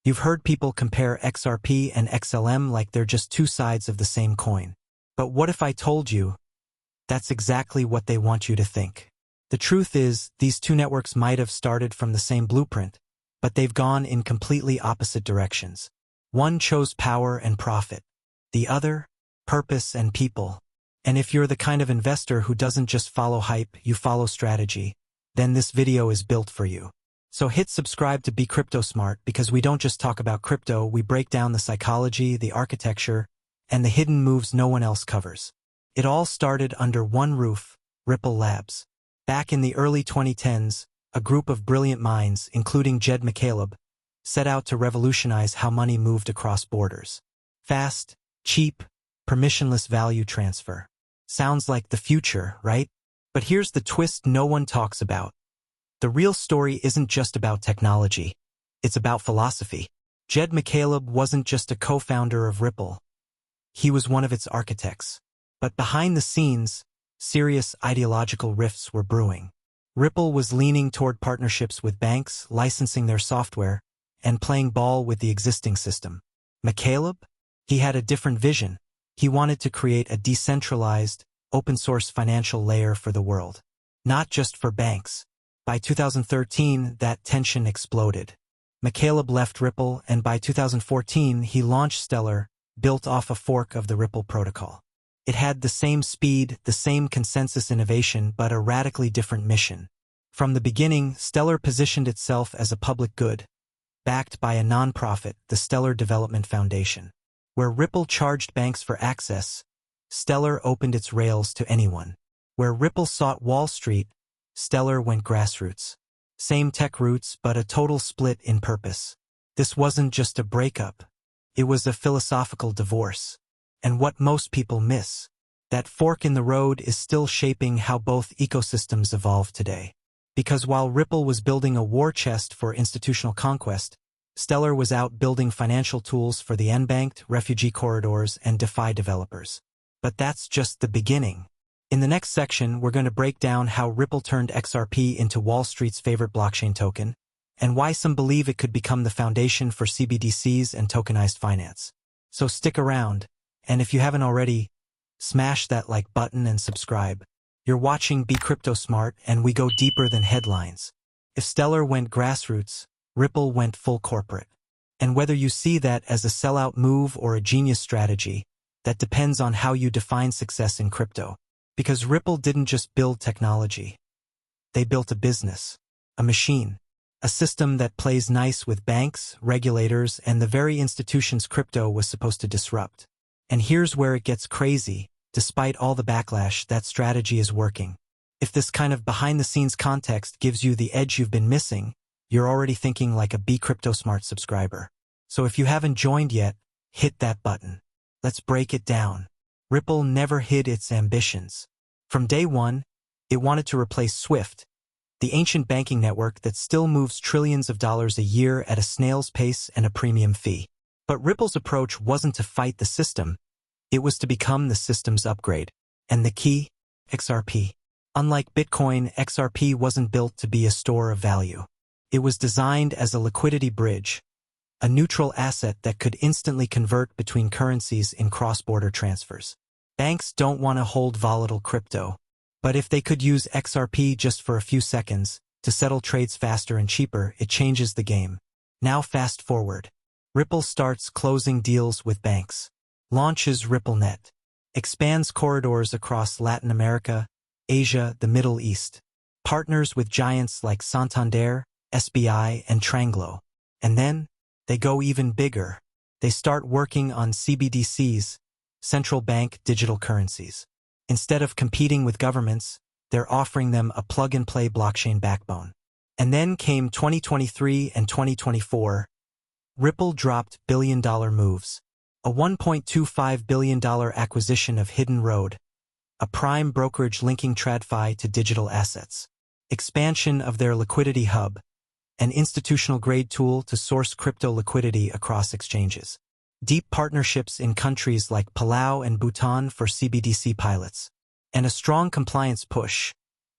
You've heard people compare XRP and XLM like they're just two sides of the same coin. But what if I told you that's exactly what they want you to think? The truth is, these two networks might have started from the same blueprint, but they've gone in completely opposite directions. One chose power and profit. The other, purpose and people. And if you're the kind of investor who doesn't just follow hype, you follow strategy, then this video is built for you. So hit subscribe to Be Crypto Smart, because we don't just talk about crypto, we break down the psychology, the architecture, and the hidden moves no one else covers. It all started under one roof, Ripple Labs. Back in the early 2010s, a group of brilliant minds, including Jed McCaleb, set out to revolutionize how money moved across borders. Fast, cheap, permissionless value transfer. Sounds like the future, right? But here's the twist no one talks about. The real story isn't just about technology. It's about philosophy. Jed McCaleb wasn't just a co-founder of Ripple. He was one of its architects. But behind the scenes, serious ideological rifts were brewing. Ripple was leaning toward partnerships with banks, licensing their software, and playing ball with the existing system. McCaleb? He had a different vision. He wanted to create a decentralized, open-source financial layer for the world. Not just for banks. By 2013, that tension exploded. McCaleb left Ripple, and by 2014, he launched Stellar, built off a fork of the Ripple protocol. It had the same speed, the same consensus innovation, but a radically different mission. From the beginning, Stellar positioned itself as a public good, backed by a nonprofit, the Stellar Development Foundation. Where Ripple charged banks for access, Stellar opened its rails to anyone. Where Ripple sought Wall Street, Stellar went grassroots. Same tech roots, but a total split in purpose. This wasn't just a breakup. It was a philosophical divorce. And what most people miss, that fork in the road is still shaping how both ecosystems evolve today. Because while Ripple was building a war chest for institutional conquest, Stellar was out building financial tools for the unbanked, refugee corridors, and DeFi developers. But that's just the beginning. In the next section, we're going to break down how Ripple turned XRP into Wall Street's favorite blockchain token, and why some believe it could become the foundation for CBDCs and tokenized finance. So stick around. And if you haven't already, smash that like button and subscribe. You're watching Be Crypto Smart, and we go deeper than headlines. If Stellar went grassroots, Ripple went full corporate. And whether you see that as a sellout move or a genius strategy, that depends on how you define success in crypto. Because Ripple didn't just build technology. They built a business, a machine, a system that plays nice with banks, regulators, and the very institutions crypto was supposed to disrupt. And here's where it gets crazy. Despite all the backlash, that strategy is working. If this kind of behind-the-scenes context gives you the edge you've been missing, you're already thinking like a Be Crypto Smart subscriber. So if you haven't joined yet, hit that button. Let's break it down. Ripple never hid its ambitions. From day one, it wanted to replace SWIFT, the ancient banking network that still moves trillions of dollars a year at a snail's pace and a premium fee. But Ripple's approach wasn't to fight the system. It was to become the system's upgrade. And the key? XRP. Unlike Bitcoin, XRP wasn't built to be a store of value. It was designed as a liquidity bridge, a neutral asset that could instantly convert between currencies in cross-border transfers. Banks don't want to hold volatile crypto, but if they could use XRP just for a few seconds to settle trades faster and cheaper, it changes the game. Now fast forward. Ripple starts closing deals with banks, launches RippleNet, expands corridors across Latin America, Asia, the Middle East, partners with giants like Santander, SBI, and Tranglo. And then, they go even bigger. They start working on CBDCs, central bank digital currencies. Instead of competing with governments, they're offering them a plug-and-play blockchain backbone. And then came 2023 and 2024. Ripple dropped billion-dollar moves. A $1.25 billion acquisition of Hidden Road, a prime brokerage linking TradFi to digital assets. Expansion of their liquidity hub, an institutional-grade tool to source crypto liquidity across exchanges. Deep partnerships in countries like Palau and Bhutan for CBDC pilots. And a strong compliance push,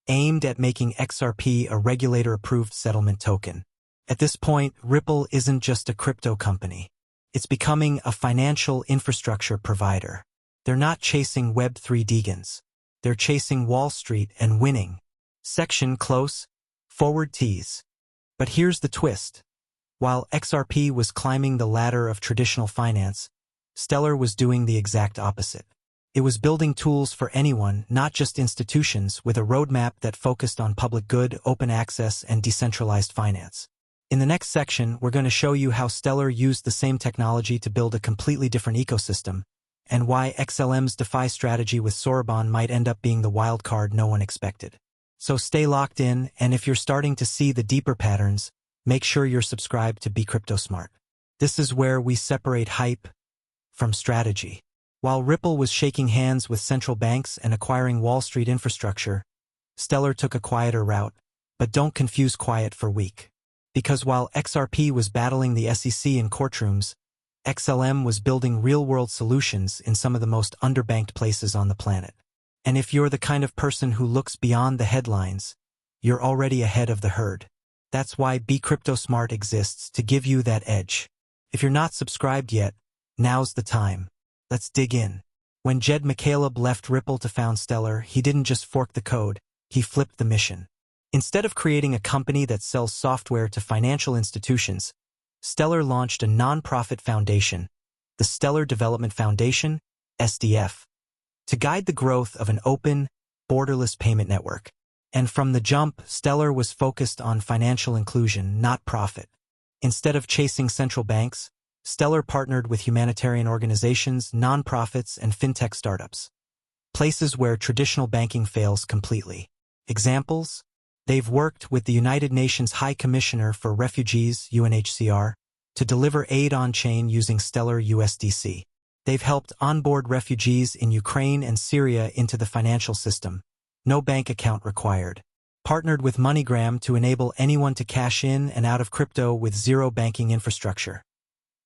aimed at making XRP a regulator-approved settlement token. At this point, Ripple isn't just a crypto company. It's becoming a financial infrastructure provider. They're not chasing Web3 deegans. They're chasing Wall Street and winning. Section close, forward tease. But here's the twist. While XRP was climbing the ladder of traditional finance, Stellar was doing the exact opposite. It was building tools for anyone, not just institutions, with a roadmap that focused on public good, open access, and decentralized finance. In the next section, we're going to show you how Stellar used the same technology to build a completely different ecosystem, and why XLM's DeFi strategy with Soroban might end up being the wild card no one expected. So stay locked in, and if you're starting to see the deeper patterns, make sure you're subscribed to Be Crypto Smart. This is where we separate hype from strategy. While Ripple was shaking hands with central banks and acquiring Wall Street infrastructure, Stellar took a quieter route, but don't confuse quiet for weak. Because while XRP was battling the SEC in courtrooms, XLM was building real-world solutions in some of the most underbanked places on the planet. And if you're the kind of person who looks beyond the headlines, you're already ahead of the herd. That's why Be Crypto Smart exists, to give you that edge. If you're not subscribed yet, now's the time. Let's dig in. When Jed McCaleb left Ripple to found Stellar, he didn't just fork the code, he flipped the mission. Instead of creating a company that sells software to financial institutions, Stellar launched a non-profit foundation, the Stellar Development Foundation, SDF, to guide the growth of an open, borderless payment network. And from the jump, Stellar was focused on financial inclusion, not profit. Instead of chasing central banks, Stellar partnered with humanitarian organizations, nonprofits, and fintech startups, places where traditional banking fails completely. Examples? They've worked with the United Nations High Commissioner for Refugees, UNHCR, to deliver aid on-chain using Stellar USDC. They've helped onboard refugees in Ukraine and Syria into the financial system. No bank account required. Partnered with MoneyGram to enable anyone to cash in and out of crypto with zero banking infrastructure,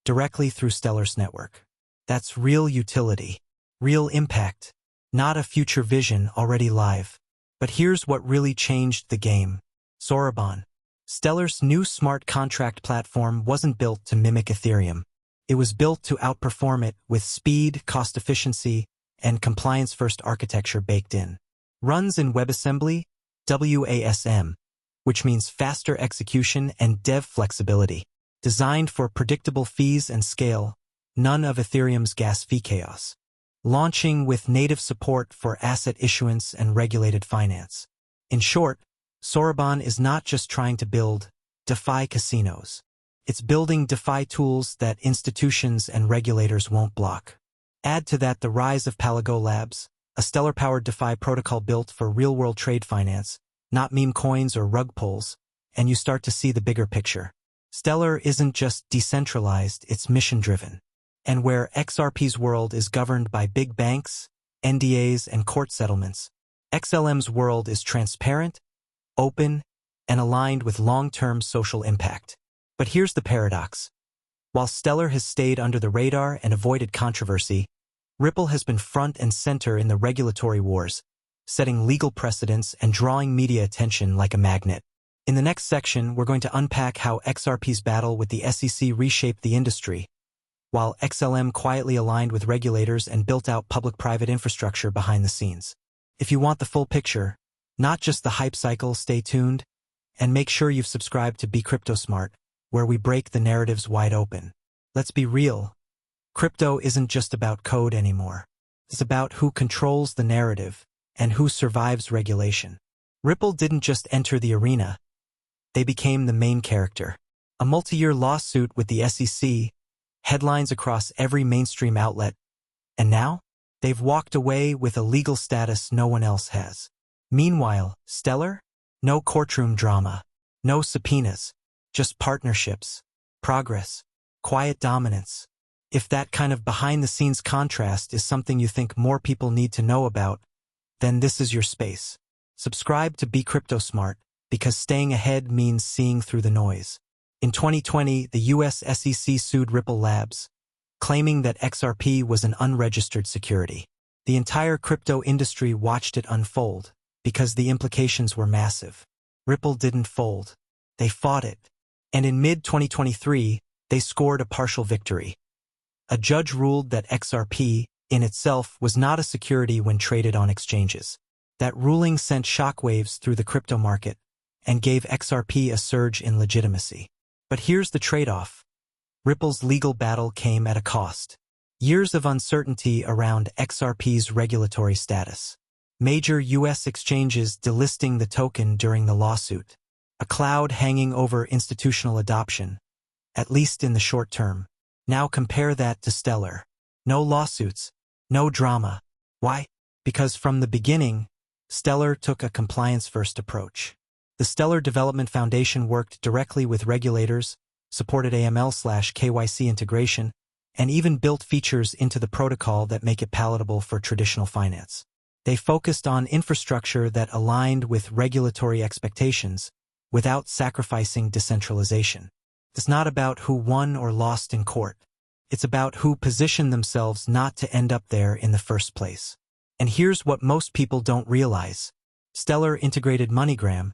directly through Stellar's network. That's real utility, real impact, not a future vision already live. But here's what really changed the game. Soroban. Stellar's new smart contract platform wasn't built to mimic Ethereum. It was built to outperform it with speed, cost efficiency, and compliance-first architecture baked in. Runs in WebAssembly, WASM, which means faster execution and dev flexibility. Designed for predictable fees and scale, none of Ethereum's gas fee chaos. Launching with native support for asset issuance and regulated finance. In short, Soroban is not just trying to build DeFi casinos. It's building DeFi tools that institutions and regulators won't block. Add to that the rise of Palago Labs, a Stellar-powered DeFi protocol built for real-world trade finance, not meme coins or rug pulls, and you start to see the bigger picture. Stellar isn't just decentralized, it's mission-driven. And where XRP's world is governed by big banks, NDAs, and court settlements, XLM's world is transparent, open, and aligned with long-term social impact. But here's the paradox. While Stellar has stayed under the radar and avoided controversy, Ripple has been front and center in the regulatory wars, setting legal precedents and drawing media attention like a magnet. In the next section, we're going to unpack how XRP's battle with the SEC reshaped the industry, while XLM quietly aligned with regulators and built out public-private infrastructure behind the scenes. If you want the full picture, not just the hype cycle, stay tuned, and make sure you've subscribed to Be Crypto Smart, where we break the narratives wide open. Let's be real. Crypto isn't just about code anymore. It's about who controls the narrative and who survives regulation. Ripple didn't just enter the arena. They became the main character. A multi-year lawsuit with the SEC, headlines across every mainstream outlet, and now, they've walked away with a legal status no one else has. Meanwhile, Stellar? No courtroom drama, no subpoenas, just partnerships, progress, quiet dominance. If that kind of behind-the-scenes contrast is something you think more people need to know about, then this is your space. Subscribe to Be Crypto Smart, because staying ahead means seeing through the noise. In 2020, the US SEC sued Ripple Labs, claiming that XRP was an unregistered security. The entire crypto industry watched it unfold, because the implications were massive. Ripple didn't fold. They fought it. And in mid-2023, they scored a partial victory. A judge ruled that XRP, in itself, was not a security when traded on exchanges. That ruling sent shockwaves through the crypto market and gave XRP a surge in legitimacy. But here's the trade-off. Ripple's legal battle came at a cost. Years of uncertainty around XRP's regulatory status. Major U.S. exchanges delisting the token during the lawsuit. A cloud hanging over institutional adoption, at least in the short term. Now compare that to Stellar. No lawsuits, no drama. Why? Because from the beginning, Stellar took a compliance-first approach. The Stellar Development Foundation worked directly with regulators, supported AML/KYC integration, and even built features into the protocol that make it palatable for traditional finance. They focused on infrastructure that aligned with regulatory expectations without sacrificing decentralization. It's not about who won or lost in court. It's about who positioned themselves not to end up there in the first place. And here's what most people don't realize. Stellar integrated MoneyGram,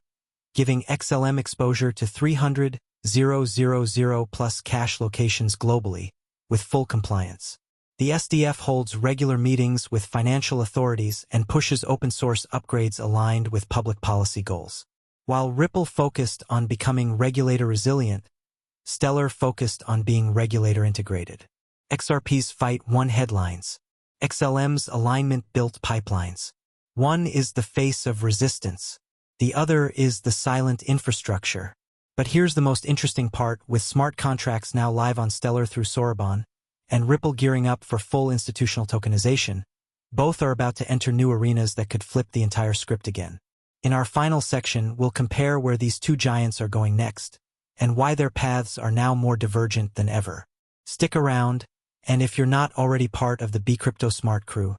giving XLM exposure to 300,000 plus cash locations globally, with full compliance. The SDF holds regular meetings with financial authorities and pushes open-source upgrades aligned with public policy goals. While Ripple focused on becoming regulator-resilient, Stellar focused on being regulator-integrated. XRP's fight won headlines. XLM's alignment built pipelines. One is the face of resistance. The other is the silent infrastructure. But here's the most interesting part, with smart contracts now live on Stellar through Soroban, and Ripple gearing up for full institutional tokenization, both are about to enter new arenas that could flip the entire script again. In our final section, we'll compare where these two giants are going next, and why their paths are now more divergent than ever. Stick around, and if you're not already part of the Crypto Smart crew,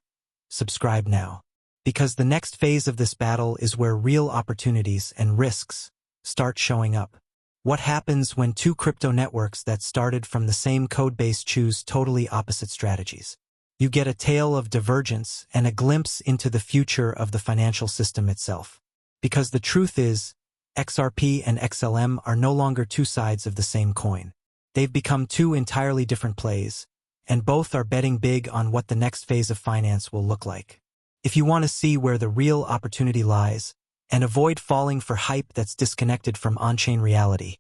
subscribe now. Because the next phase of this battle is where real opportunities and risks start showing up. What happens when two crypto networks that started from the same codebase choose totally opposite strategies? You get a tale of divergence and a glimpse into the future of the financial system itself. Because the truth is, XRP and XLM are no longer two sides of the same coin. They've become two entirely different plays, and both are betting big on what the next phase of finance will look like. If you want to see where the real opportunity lies, and avoid falling for hype that's disconnected from on-chain reality,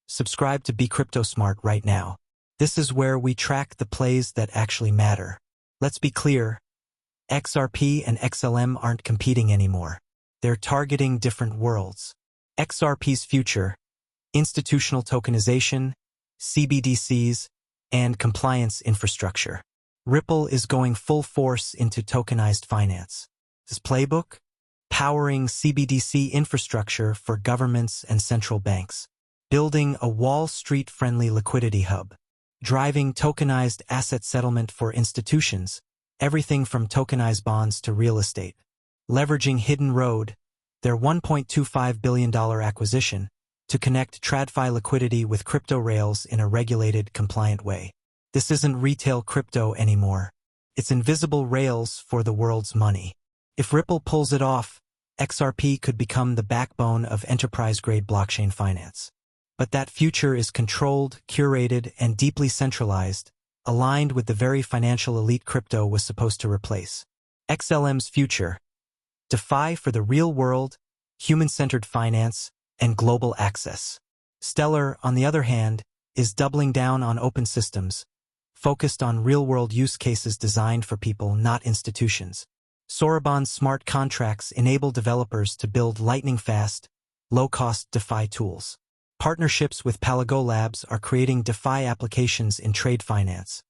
subscribe to Crypto Smart right now. This is where we track the plays that actually matter. Let's be clear, XRP and XLM aren't competing anymore. They're targeting different worlds. XRP's future, institutional tokenization, CBDCs, and compliance infrastructure. Ripple is going full force into tokenized finance. This playbook? Powering CBDC infrastructure for governments and central banks. Building a Wall Street-friendly liquidity hub. Driving tokenized asset settlement for institutions, everything from tokenized bonds to real estate. Leveraging Hidden Road, their $1.25 billion acquisition, to connect TradFi liquidity with crypto rails in a regulated, compliant way. This isn't retail crypto anymore. It's invisible rails for the world's money. If Ripple pulls it off, XRP could become the backbone of enterprise-grade blockchain finance. But that future is controlled, curated, and deeply centralized, aligned with the very financial elite crypto was supposed to replace. XLM's future: DeFi for the real world, human-centered finance, and global access. Stellar, on the other hand, is doubling down on open systems, focused on real-world use cases designed for people, not institutions. Soroban's smart contracts enable developers to build lightning-fast, low-cost DeFi tools. Partnerships with Palago Labs are creating DeFi applications in trade finance,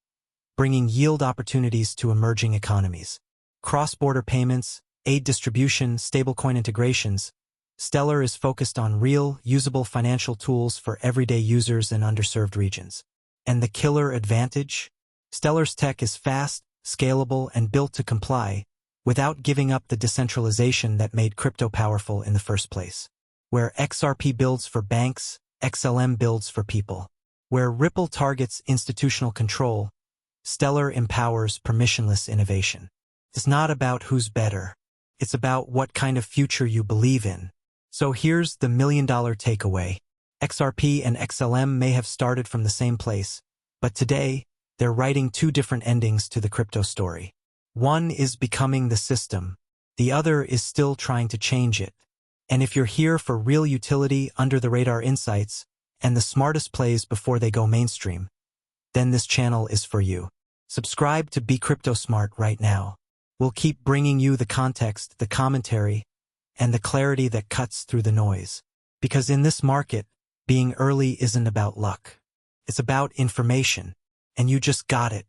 bringing yield opportunities to emerging economies. Cross-border payments, aid distribution, stablecoin integrations. Stellar is focused on real, usable financial tools for everyday users in underserved regions. And the killer advantage? Stellar's tech is fast, scalable, and built to comply, without giving up the decentralization that made crypto powerful in the first place. Where XRP builds for banks, XLM builds for people. Where Ripple targets institutional control, Stellar empowers permissionless innovation. It's not about who's better. It's about what kind of future you believe in. So here's the million-dollar takeaway. XRP and XLM may have started from the same place, but today, they're writing two different endings to the crypto story. One is becoming the system. The other is still trying to change it. And if you're here for real utility, under-the-radar insights, and the smartest plays before they go mainstream, then this channel is for you. Subscribe to Be Crypto Smart right now. We'll keep bringing you the context, the commentary, and the clarity that cuts through the noise. Because in this market, being early isn't about luck. It's about information, and you just got it.